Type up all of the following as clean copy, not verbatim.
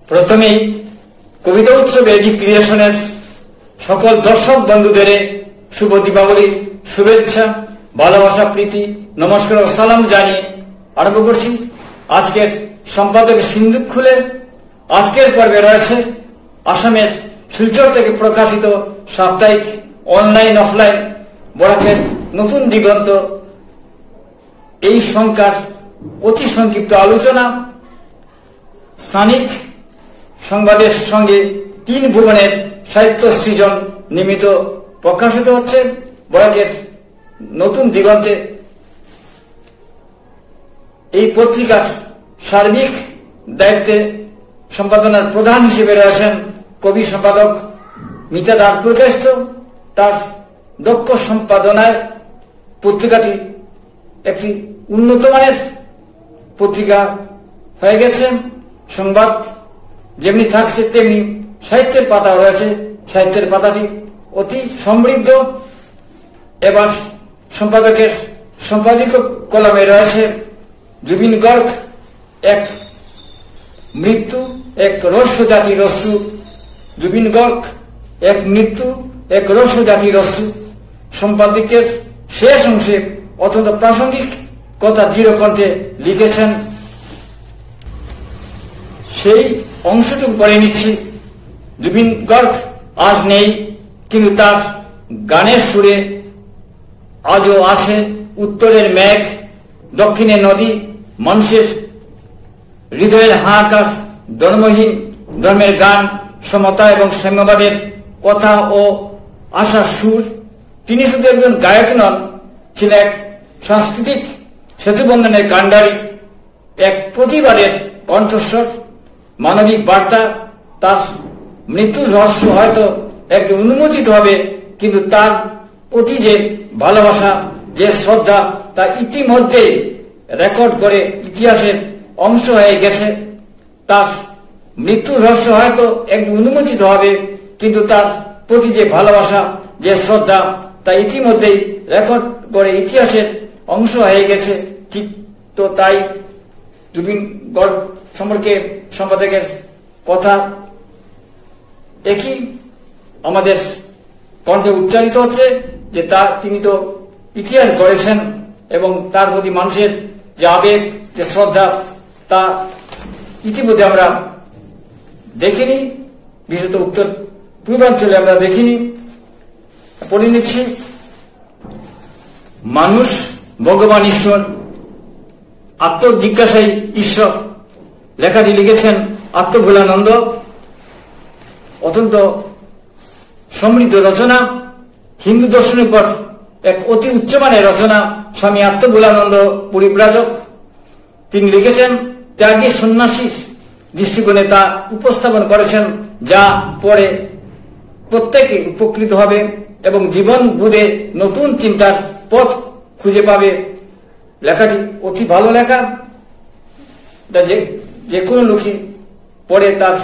প্রথমেই কবিতা উৎসব এডি ক্রিয়েশনের সকল দর্শক বন্ধুদের শুভ দীপাবলির শুভেচ্ছা, ভালোবাসা, প্রীতি, নমস্কার ও সালাম জানিয়ে আরম্ভ করছি আজকের সম্পাদকের সিন্দুক খুলে। আজকের পর্বে রয়েছে আসামের শিলচর থেকে প্রকাশিত সাপ্তাহিক অনলাইন অফলাইন বরাকের নতুন দিগন্ত এই সংখ্যার অতি সংক্ষিপ্ত আলোচনা, স্থানিক সংবাদের সঙ্গে 3 ভুবনের সাহিত্য সৃজন নিমিত্ত প্রকাশিত হচ্ছে বরাকের নতুন দিগন্তে। এই পত্রিকার সার্বিক দায়িত্বে সম্পাদনার প্রধান হিসেবে রয়েছেন কবি সম্পাদক মিতা দাসপুরকায়স্থ। তার দক্ষ সম্পাদনায় পত্রিকাটি একটি উন্নত মানের পত্রিকা হয়ে গেছে। সংবাদ যেমনি থাকছে তেমনি সাহিত্যের পাতা রয়েছে। সাহিত্যের পাতাটি অতি সমৃদ্ধ। এবার সম্পাদকের সম্পাদকীয় কলমে রয়েছে জুবিন গর্গ, এক মৃত্যু, এক রহস্য জাতি রস্যু। জুবিন গর্গ, এক মৃত্যু, এক রহস্য জাতি রস্যু। সম্পাদকের শেষ অংশে অত্যন্ত প্রাসঙ্গিক কথা দৃঢ় কণ্ঠে লিখেছেন। সেই অংশটুকু পড়ে নিচ্ছি। জুবিন গর্গ আজ নেই, কিন্তু তার গানের সুরে আজও আছে উত্তরের মেঘ, দক্ষিণের নদী, মানুষের হৃদয়ের হাহাকার, ধর্মহীন ধর্মের গান, সমতা এবং সাম্যবাদের কথা ও আশার সুর। তিনি শুধু একজন গায়ক নন, ছিলেন এক সাংস্কৃতিক সেতুবন্ধনের কাণ্ডারী, এক প্রতিবাদের কণ্ঠস্বর, মানবিক বার্তা। তার মৃত্যুর রহস্য হয়তো একদিন উন্মোচিত হবে, কিন্তু তার প্রতি যে ভালোবাসা, যে শ্রদ্ধা, তা ইতিমধ্যে রেকর্ড করে ইতিহাসের অংশ হয়ে গেছে। তার মৃত্যুর রহস্য হয়তো একদিন উন্মোচিত হবে, কিন্তু তার প্রতি যে ভালোবাসা, যে শ্রদ্ধা, তা ইতিমধ্যেই রেকর্ড করে ইতিহাসের অংশ হয়ে গেছে। ঠিক তো তাই জুবিন গর্গ সম্পর্কে সম্পাদকের কথা একই আমাদের কণ্ঠে উচ্চারিত হচ্ছে যে তিনি তো ইতিহাস গড়েছেন এবং তার প্রতি মানুষের যে আবেগ, যে শ্রদ্ধা, তা ইতিমধ্যে আমরা দেখিনি, বিশেষত উত্তর পূর্বাঞ্চলে আমরা দেখিনি। পড়ে নিচ্ছি। মানুষ, ভগবান, ঈশ্বর, আত্মজিজ্ঞাসাই ঈশ্বর। লেখাটি লিখেছেন আত্মভোলানন্দ। অত্যন্ত সমৃদ্ধ রচনা, হিন্দু দর্শনের পর এক অতি উচ্চমানের রচনা। স্বামী আত্মভোলানন্দ পরিব্রাজক। তিনি লিখেছেন ত্যাগী সন্ন্যাসীর দৃষ্টিকোণে তা উপস্থাপন করেছেন, যা পড়ে প্রত্যেকে উপকৃত হবে এবং জীবন বুঝে নতুন চিন্তার পথ খুঁজে পাবে। লেখাটি অতি ভালো লেখা, যে কোনো লোকই পড়ে তার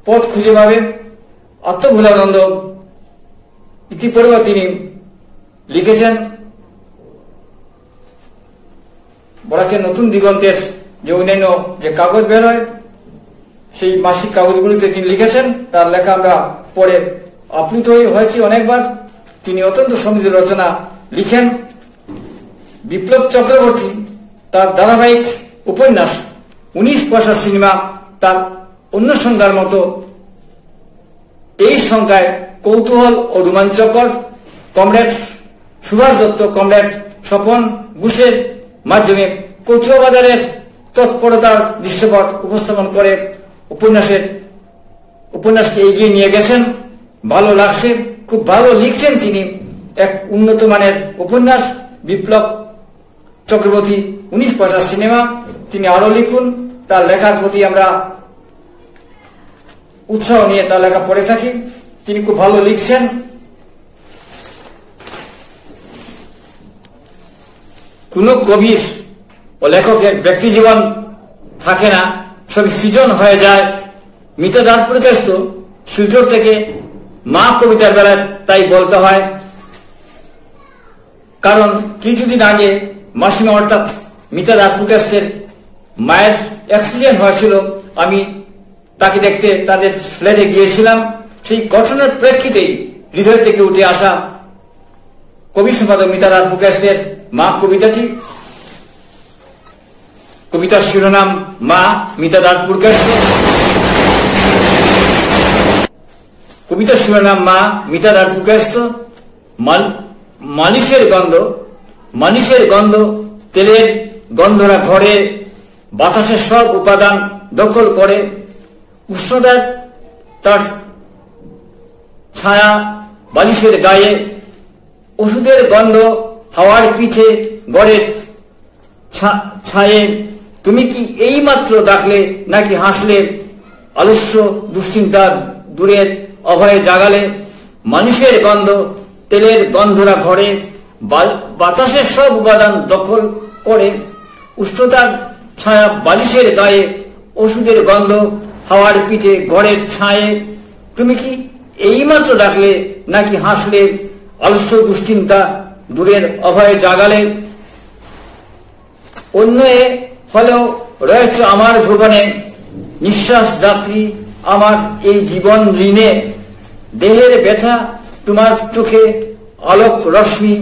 পথ খুঁজে পাবে। আত্মভোলানন্দ ইতিপূর্বে তিনি লিখেছেন বরাকের নতুন দিগন্তের যে অন্যান্য যে কাগজ বের হয়, সেই মাসিক কাগজগুলিতে তিনি লিখেছেন। তার লেখা আমরা পড়ে আপ্লুত হয়েছি অনেকবার। তিনি অত্যন্ত সমৃদ্ধ রচনা লিখেন। বিপ্লব চক্রবর্তী তার ধারাবাহিক উপন্যাস 19 পয়সা সিনেমা তার অন্য সংজ্ঞার মতো এই সংখ্যায় কৌতূহল ও রোমাঞ্চকর। কমরেড সুভাষ দত্ত, কমরেড স্বপন ঘোষের মাধ্যমে কচুয়াবাজারের তৎপরতার দৃশ্যপট উপস্থাপন করে উপন্যাসকে এগিয়ে নিয়ে গেছেন। ভালো লাগছে, খুব ভালো লিখছেন তিনি। এক উন্নত মানের উপন্যাস বিপ্লব চক্রবর্তী 19 পয়সা সিনেমা। তিনি আরো লিখুন। তার লেখার প্রতি আমরা উৎসাহ নিয়ে তার লেখা পড়ে থাকি। তিনি খুব ভালো লিখছেন। কোন কবির ও লেখকের ব্যক্তি জীবন থাকে না, সব সৃজন হয়ে যায়। মিতা দাসপুরকায়স্থ শিলচর থেকে মা কবিতার বেলায় তাই বলতে হয়, কারণ কিছুদিন আগে মাসিমা অর্থাৎ মিতা দাসপুরকায়স্থের মায়ের অ্যাক্সিডেন্ট হয়েছিল। আমি তাকে দেখতে তাদের ফ্ল্যাটে গিয়েছিলাম। সেই ঘটনার প্রেক্ষিতেই হৃদয় থেকে উঠে আসা কবি সম্পাদক মিতা দাস বুকার্সের মা কবিতাটি। কবিতার শিরোনাম মা, মিতা দাস বুকার্সের। কবিতার শিরোনাম মা, মিতা দাস বুকার্স। মালিশের গন্ধ, মালিশের গন্ধ, তেলের গন্ধরা ঘরে বাতাসের সব উপাদান দখল করে। উষ্ণতার তার ছায়া বালিশের গায়ে, ওষুধের গন্ধ হাওয়ার পিঠে গড়ের ছায়ে। তুমি কি এই মাত্র ডাকলে নাকি হাসলে, আলস্য দুশ্চিন্তা দূরের অভয়ে জাগালে। মানুষের গন্ধ, তেলের গন্ধরা ঘরে বাতাসের সব উপাদান দখল করে। উষ্ণতার ছায়া বালিশের গায়ে, ওষুধের গন্ধ হাওয়ার পিঠে গড়ের ছায়ে। তুমি কি এইমাত্র ডাকলে নাকি হাসলে, আলস্য দুশ্চিন্তা দূরের অভয়ে জাগালে। অন্য হলেও রয়েছে আমার ভুবনে, নিঃশ্বাস যাত্রী আমার এই জীবন ঋণে। দেহের ব্যথা তোমার চোখে আলোক রশ্মি,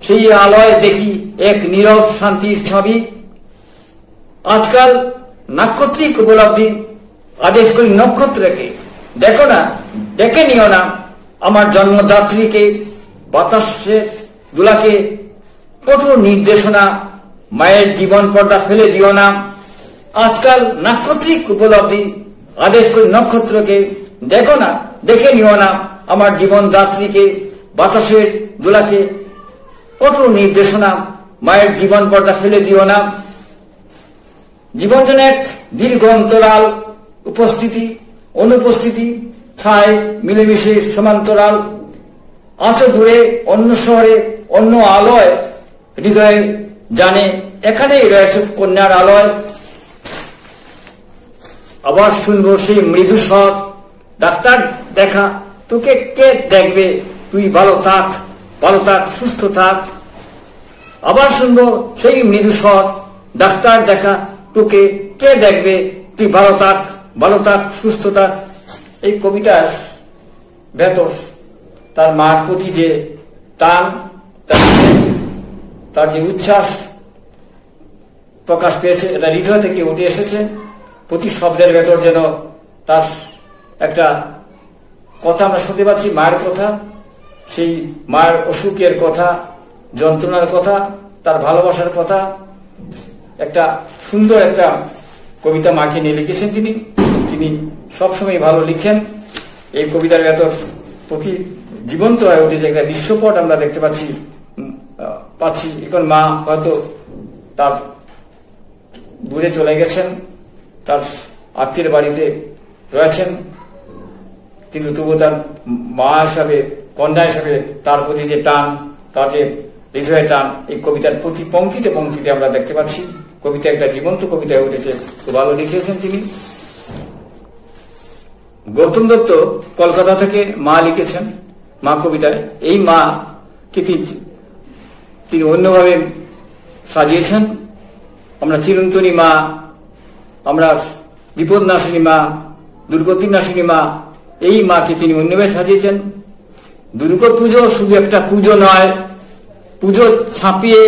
সেই আলোয় দেখি এক নীরব শান্তির ছবি। আজকাল নাক্ষত্রিক উপলব্ধি, আদেশ করি নক্ষত্রকে, দেখো না, ডেকে নিও না আমার জন্মদাত্রীকে। বাতাসের দুলাকে কঠোর নির্দেশনা, মায়ের জীবন পর্দা ফেলে দিও না। আজকাল নাক্ষত্রিক উপলব্ধি, আদেশ করি নক্ষত্রকে, দেখো না, দেখে নিও না আমার জীবন দাত্রীকে। বাতাসের দুলাকে কঠোর নির্দেশনা, মায়ের জীবন পর্দা ফেলে দিও না। জীবন যেন এক দীর্ঘ অন্তরাল, উপস্থিতি অনুপস্থিতি ছায় মিলেমিশে সমান্তরাল। আছো দূরে অন্য শহরে অন্য আলোয়, হৃদয়ে জানে এখানেই রয়েছে কন্যার আলোয়। আবার শুনবো সেই মৃদু স্বর, ডাক্তার দেখা তোকে কে দেখবে, তুই ভালো থাক, ভালো থাক, সুস্থ থাক। আবার শুনবো সেই মৃদু স্বর, ডাক্তার দেখা তোকে কে দেখবে, তুই ভালো থাক, ভালো থাক, সুস্থ থাক। এই কবিতার ভেতর তার মার প্রতি যে টান, তার যে উচ্ছ্বাস প্রকাশ পেয়েছে, এটা হৃদয় থেকে উঠে এসেছে। প্রতি শব্দের ভেতর যেন তার একটা কথা আমরা শুনতে পাচ্ছি, মায়ের কথা, সেই মায়ের অসুখের কথা, যন্ত্রণার কথা, তার ভালোবাসার কথা। একটা সুন্দর একটা কবিতা মাকে নিয়ে লিখেছেন তিনি। তিনি সবসময় ভালো লিখেন। এই কবিতার ভেতর প্রতি জীবন্ত হয়ে উঠেছে একটা দৃশ্যপট আমরা দেখতে পাচ্ছি। এখন মা হয়তো তার দূরে চলে গেছেন, তার আত্মীয়ের বাড়িতে রয়েছেন, কিন্তু তবু তার মা হিসাবে, কন্যা হিসাবে তার প্রতি যে টান, তার যে হৃদয়ের টান, এই কবিতার প্রতি পংক্তিতে পংক্তিতে আমরা দেখতে পাচ্ছি। কবিতা একটা জীবন্ত কবিতা হয়ে উঠেছে, খুব ভালো লিখেছেন তিনি। গৌতম দত্ত কলকাতা থেকে মা লিখেছেন, মা কবিতায়। এই মা কে তিনি অন্যভাবে সাজিয়েছেন। আমরা চিরন্তনী মা, আমরা বিপদ নাশিনী মা, দুর্গতি নাশিনী মা, এই মাকে তিনি অন্যভাবে সাজিয়েছেন। দুর্গা পুজো শুধু একটা পুজো নয়, পুজো ছাপিয়ে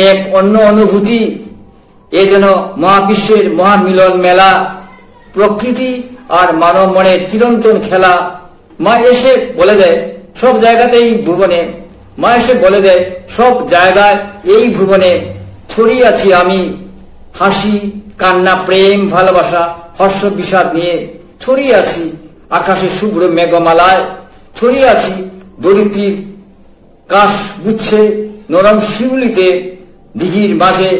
এক অন্য অনুভূতি। এ যেন মহাবিশ্বের মহামিলন মেলা, প্রকৃতি আর মানব মনের চিরন্তন খেলা। মা এসে বলে দেয় সব জায়গাতেই ভুবনে, মা এসে বলে দেয় সব জায়গায় এই ভুবনে ছড়িয়ে আছি আমি। হাসি, কান্না, প্রেম, ভালোবাসা, হর্ষ, বিষাদ নিয়ে ছড়িয়ে আছি আকাশের শুভ্র মেঘমালায়। ছড়িয়ে আছি দরিদ্রীর কাশ গুচ্ছে, নরম শিউলিতে, দিঘির মাঝে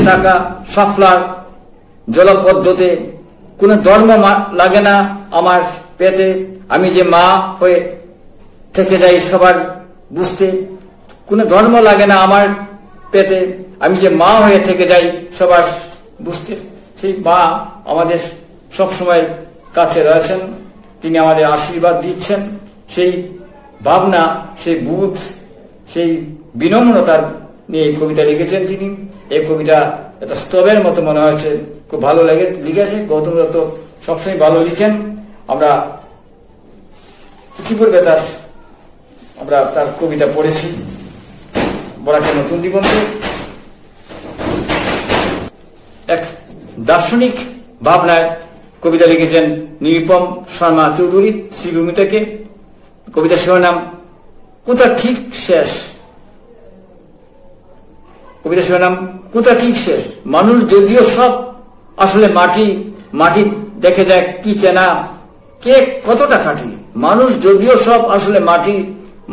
থাকা শাপলার জলপদ্মতে। কোন ধর্ম লাগে না আমার পেতে, আমি যে মা হয়ে থেকে যাই সবার বুঝতে। কোন ধর্ম লাগে না আমার পেতে, আমি যে মা হয়ে থেকে যাই সবার বুঝতে। সেই মা আমাদের সবসময় কাছে রয়েছেন, তিনি আমাদের আশীর্বাদ দিচ্ছেন। সেই ভাবনা, সেই বুধ, সেই বিনম্রতার নিয়ে এই কবিতা লিখেছেন তিনি। এই কবিতা একটা স্তবের মতো মনে হয়েছে, খুব ভালো লিখেছে। গৌতম দত্ত সবসময় ভালো লিখেন। আমরা ইতিপূর্বে তার কবিতা পড়েছি বরাকের নতুন দিগন্তে। এক দার্শনিক ভাবনায় কবিতা লিখেছেন নিরুপম শর্মা চৌধুরী শ্রীভূমি থেকে। কবিতা শিরোনাম কোথা ঠিক শেষ। কবিতা শিরোনাম কোথা ঠিক শেষ। মানুষ যদিও সব আসলে মাটি, মাটি দেখে যায় কি চেনা কে কতটা খাঁটি। মানুষ যদিও সব আসলে মাটি,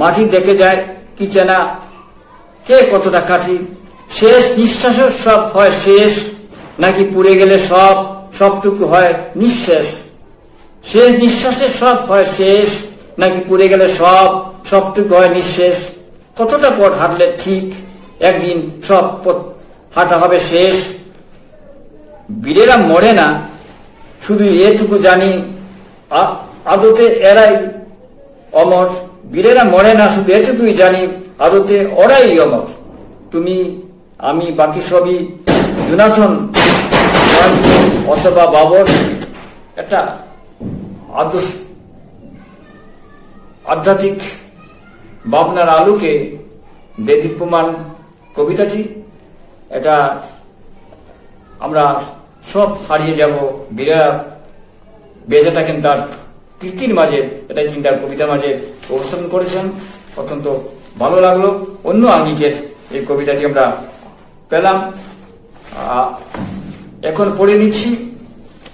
মাটি দেখে যায় কি চেনা কে কতটা খাঁটি। শেষ নিঃশ্বাসের সব হয় শেষ, নাকি পুড়ে গেলে সবটুকু হয় নিঃশেষ। শেষ নিঃশ্বাসের সব হয় শেষ, নাকি পুড়ে গেলে সবটুকু হয় নিঃশেষ। কতটা পথ হাঁটলে ঠিক একদিন সব পথ হাঁটা হবে শেষ। বীরেরা মরে না শুধু এটুকু জানি, আদতে এরাই অমর। বীরেরা মরে না শুধু এটুকুই জানি, আদতে ওরাই অমর। তুমি আমি বাকি সবই জোনাথন অথবা বাবর। একটা আধ্যাত্মিক ভাবনার আলোকে দেদীপ্যমান কবিতাটি। এটা আমরা সব হারিয়ে যাব, বীরেরা বেঁচে থাকেন তার কীর্তির মাঝে, এটাই তিনি তার কবিতার মাঝে উপস্থাপন করেছেন। অত্যন্ত ভালো লাগলো। অন্য আঙ্গিকের এই কবিতাটি আমরা পেলাম। এখন পড়ে নিচ্ছি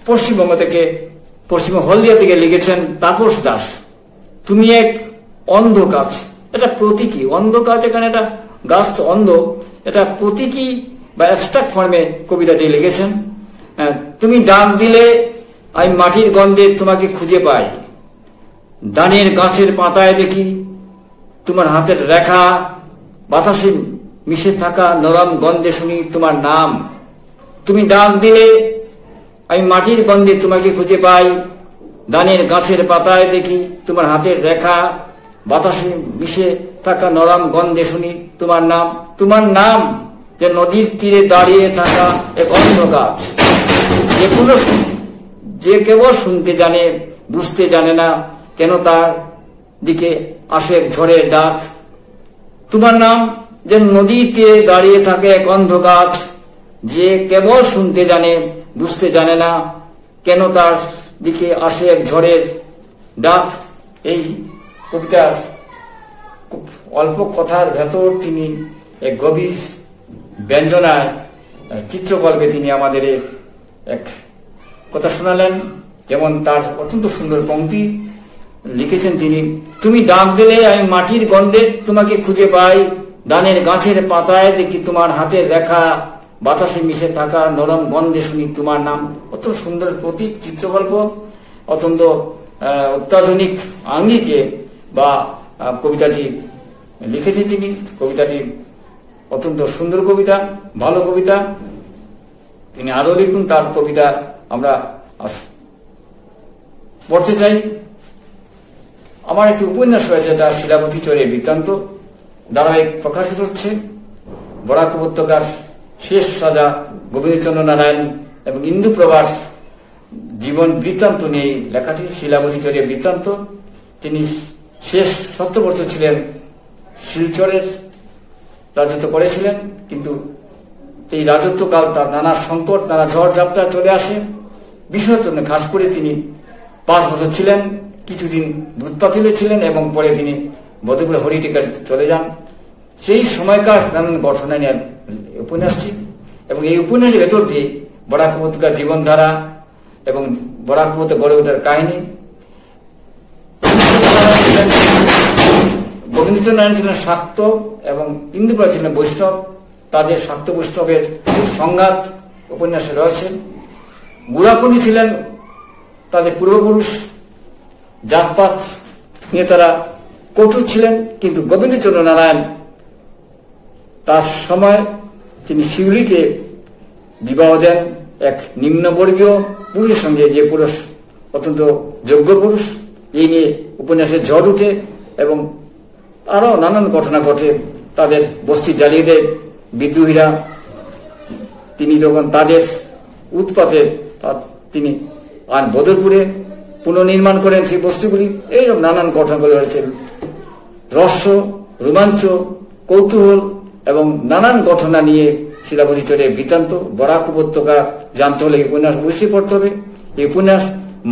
পশ্চিমবঙ্গ থেকে, পশ্চিম হলদিয়া থেকে লিখেছেন তাপস দাস। তুমি এক অন্ধ গাছ। এটা প্রতীকী অন্ধ গাছ, এখানে এটা গাছ তো অন্ধ, এটা প্রতীকী বা অ্যাবস্ট্রাক্ট ফর্মে কবিতাটি লিখেছেন। তুমি ডাক দিলে আমি মাটির গন্ধে তোমাকে খুঁজে পাই, ধানের গাছের পাতায় দেখি তোমার হাতের রেখা, বাতাসে মিশে থাকা নরম গন্ধে শুনি তোমার নাম। তুমি ডাক দিলে আমি মাটির গন্ধে তোমাকে খুঁজে পাই, ধানের গাছের পাতায় দেখি তোমার হাতের রেখা, বাতাসে মিশে থাকা নরম গন্ধে শুনি তোমার নাম। তোমার নাম যে নদীর তীরে দাঁড়িয়ে থাকা এক অন্ধ গাছ, যে কেবল শুনতে জানে বুঝতে জানে না কেন তার দিকে আসে ঝড়ের ডাক। তোমার নাম যে নদীর তীরে দাঁড়িয়ে থাকে এক অন্ধ গাছ, যে কেবল শুনতে জানে বুঝতে জানে না কেন তার দিকে আসে এক ঝড়ের ডাক। এই কবিতার খুব অল্প কথার ভেতর তিনি এক গভীর ব্যঞ্জনায় চিত্রকল্পে তিনি আমাদের এক কথা শোনালেন। যেমন তার অত্যন্ত সুন্দর পংক্তি লিখেছেন তিনি। তুমি ডাক দিলে আমি মাটির গন্ধে তোমাকে খুঁজে পাই, ধানের গাছের পাতায় দেখি তোমার হাতের রেখা, বাতাসে মিশে থাকা নরম গন্ধে শুনি তোমার নাম। অত্যন্ত সুন্দর প্রতীক চিত্রকল্প, অত্যন্ত অত্যাধুনিক আঙ্গিকে বা কবিতাটি লিখেছেন তিনি। কবিতাটি অত্যন্ত সুন্দর কবিতা, ভালো কবিতা। তিনি আরো লিখুন, তার কবিতা আমরা পড়তে চাই। আমার একটি উপন্যাস রয়েছে, তার শিলাবতী চরে বৃত্তান্ত, ধারাবাহিক প্রকাশিত হচ্ছে। বরাক উপত্যকার শেষ রাজা গোবিন্দচন্দ্র নারায়ণ এবং ইন্দুপ্রভার জীবন বৃত্তান্ত নিয়ে লেখাটি শিলাবতী চরে বৃত্তান্ত। তিনি শেষ 70 বছর ছিলেন, শিলচরের রাজত্ব করেছিলেন, কিন্তু এই রাজত্বকাল তার নানা সংকট, নানা ঝড় ঝাপটা চলে আসে। বিশেষত খাসপুরে তিনি 5 বছর ছিলেন, কিছুদিন দুধপাতিলে ছিলেন এবং পরে তিনি বদরপুরে হরিটিকা চলে যান। সেই সময়কার নানান ঘটনা নিয়ে উপন্যাসটি, এবং এই উপন্যাসের ভেতর দিয়ে বরাক উপত্যকার জীবনধারা এবং বরাক উপত্যকা গড়ে ওঠার কাহিনী। গোবিন্দচন্দ্র নারায়ণ ছিলেন শাক্ত এবং ইন্দুপ্রভা ছিলেন বৈষ্ণব। তাদের শাক্ত বৈষ্ণবের সংঘাত উপন্যাসে রয়েছে। গুড়াপতি ছিলেন তাদের পূর্বপুরুষ, জাতপাত নিয়ে তারা কঠোর ছিলেন, কিন্তু গোবিন্দচন্দ্র নারায়ণ তার সময় তিনি শিউলিকে বিবাহ দেন এক নিম্নবর্গীয় পুরুষের সঙ্গে, যে পুরুষ অত্যন্ত যোগ্য পুরুষ। এই নিয়ে উপন্যাসের ঝড় উঠে এবং আরো নানান ঘটনা ঘটে। তাদের বস্তি জ্বালিয়ে দেয় বিদ্রোহীরা। তিনি তখন তাদের উৎপাতে তিনি আর বদরপুরে পুনর্নির্মাণ করেন সেই বস্তুগুলি। এইরকম নানান ঘটনাগুলি রয়েছে। রহস্য, রোমাঞ্চ, কৌতূহল এবং নানান ঘটনা নিয়ে শিলাবতী চরের বৃত্তান্ত। বরাক উপত্যকা জানতে হলে এই উপন্যাস অবশ্যই পড়তে হবে। এই উপন্যাস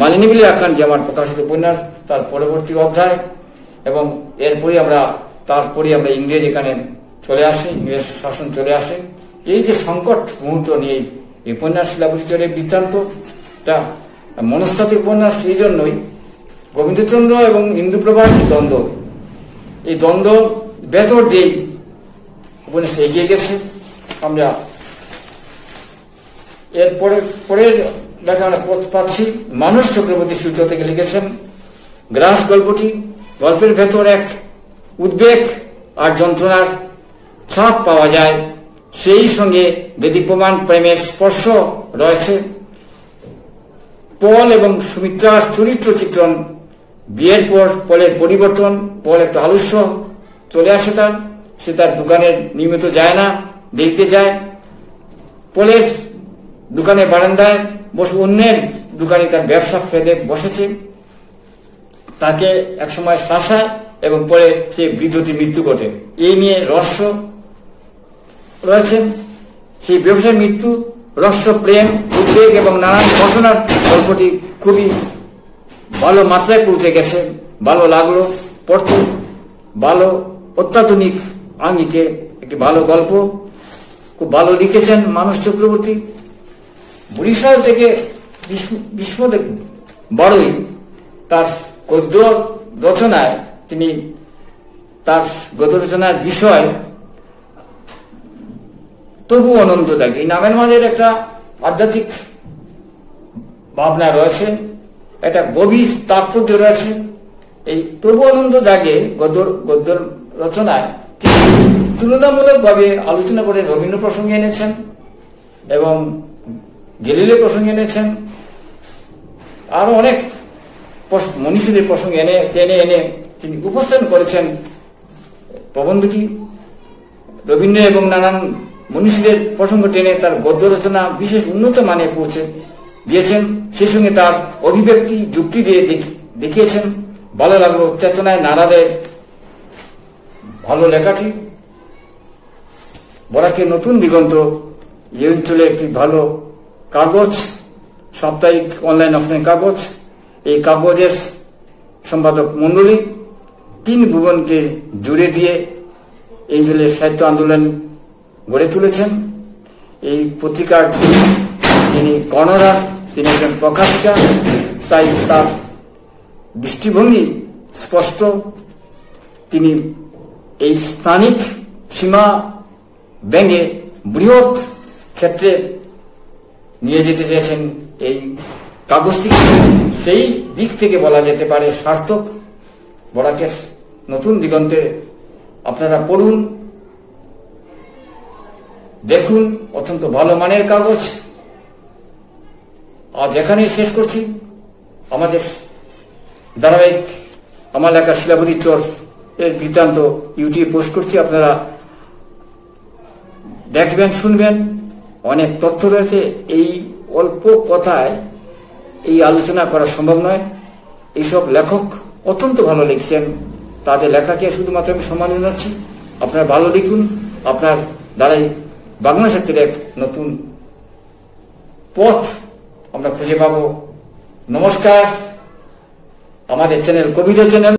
মালিনী বিলি আখ্যান যে আমার প্রকাশিত উপন্যাস, তার পরবর্তী অধ্যায়। এবং তারপরে আমরা ইংরেজ এখানে চলে আসে, ইংরেজ শাসন চলে আসে। এই যে সংকট মুহূর্ত নিয়ে এই উপন্যাস শিলাবতী চরের বৃত্তান্তটা মনস্তাত্ত্বিক উপন্যাস। এই জন্যই গোবিন্দচন্দ্র এবং ইন্দুপ্রভার দ্বন্দ্ব, এই দ্বন্দ্ব ভেতর দিয়েই উপন্যাস এগিয়ে গেছে। আমরা পরের লেখা পাচ্ছি মানস চক্রবর্তী সূত্র থেকে লিখেছেন গ্রাস গল্পটি। গল্পের ভেতর এক উদ্বেগ আর যন্ত্রণার ছাপ পাওয়া যায়, সেই সঙ্গে ব্যতিক্রমান প্রেমের স্পর্শ রয়েছে। পল এবং সুমিত্রার চরিত্র চিত্রণ, বিয়ের পর পলের পরিবর্তন। পল একটা আলস্য চলে আসে তার, সে তার দোকানে নিয়মিত যায় না, দেখতে যায়। পলের দোকানে বারান্দায় বসে অন্যের দোকানে তার ব্যবসা ফেলে বসেছে, তাকে একসময় শাসায় এবং পরে সে বিদ্যুতের মৃত্যু ঘটে। এই নিয়ে রহস্য রয়েছে। সেই ব্যবসায় মৃত্যু, রহস্য, প্রেম, উদ্বেগ এবং নানান ঘটনার গল্পটি খুবই ভালো মাত্রায় পৌঁছে গেছে। ভালো লাগলো পড়তে, ভালো অত্যাধুনিক আঙ্গিকে একটি ভালো গল্প, খুব ভালো লিখেছেন মানস চক্রবর্তী। বরিশাল থেকে বিস্মদেব বড়ই তার গদ্য রচনায় তার গদ্য রচনার বিষয় তবু অনন্ত দাগ। এই নামের মাঝে একটা আধ্যাত্মিক ভাবনা রয়েছে, একটা গভীর তাৎপর্য রয়েছে। এই তবু অনন্ত দাগে গদ্য রচনায় তুলনামূলকভাবে আলোচনা করে রবীন্দ্র প্রসঙ্গে এনেছেন এবং গেলিলে প্রসঙ্গে এনেছেন, আরো অনেক মনীষীদের প্রসঙ্গে টেনে এনে তিনি উপস্থাপন করেছেন প্রবন্ধটি। রবীন্দ্র এবং নানান মনীষীদের প্রসঙ্গ টেনে তার গদ্য রচনা বিশেষ উন্নত মানে পৌঁছে দিয়েছেন। সেই সঙ্গে তার অভিব্যক্তি যুক্তি দিয়ে দেখিয়েছেন। ভালো লাগলো, চেতনায় নাড়া দেয় ভালো লেখাটি। বরাকের নতুন দিগন্ত এই অঞ্চলে একটি ভালো কাগজ, সাপ্তাহিক অনলাইন অফলাইন কাগজ। এই কাগজের সম্পাদক মন্ডলী 3 ভুবনকে জুড়ে দিয়ে এই অঞ্চলের সাহিত্য আন্দোলন গড়ে তুলেছেন। এই পত্রিকার যিনি কর্ণধার, তিনি একজন প্রকাশিকা, তাই তার দৃষ্টিভঙ্গি স্পষ্ট। তিনি এই স্থানিক সীমা ভেঙে বৃহৎ ক্ষেত্রে নিয়ে যেতে চেয়েছেন এই কাগজটি। সেই দিক থেকে বলা যেতে পারে সার্থক। বরাকের নতুন দিগন্তে আপনারা পড়ুন, দেখুন, অত্যন্ত ভালো মানের কাগজ। আজ এখানেই শেষ করছি। আমাদের ধারাবাহিক আমার লেখা শিলাবতী চর এর বৃত্তান্ত ইউটিউবে পোস্ট করছি, আপনারা দেখবেন, শুনবেন। অনেক তথ্য রয়েছে। এই অল্প কথায় এই আলোচনা করা সম্ভব নয়। এইসব লেখক অত্যন্ত ভালো লিখছেন, তাদের লেখাকে শুধুমাত্র আমি সম্মান জানাচ্ছি। আপনারা ভালো লিখুন, আপনার দ্বারাই বাংলা সাহিত্যের এক নতুন পথ আমরা খুঁজে পাবো। নমস্কার। আমাদের চ্যানেল কবিতা চ্যানেল।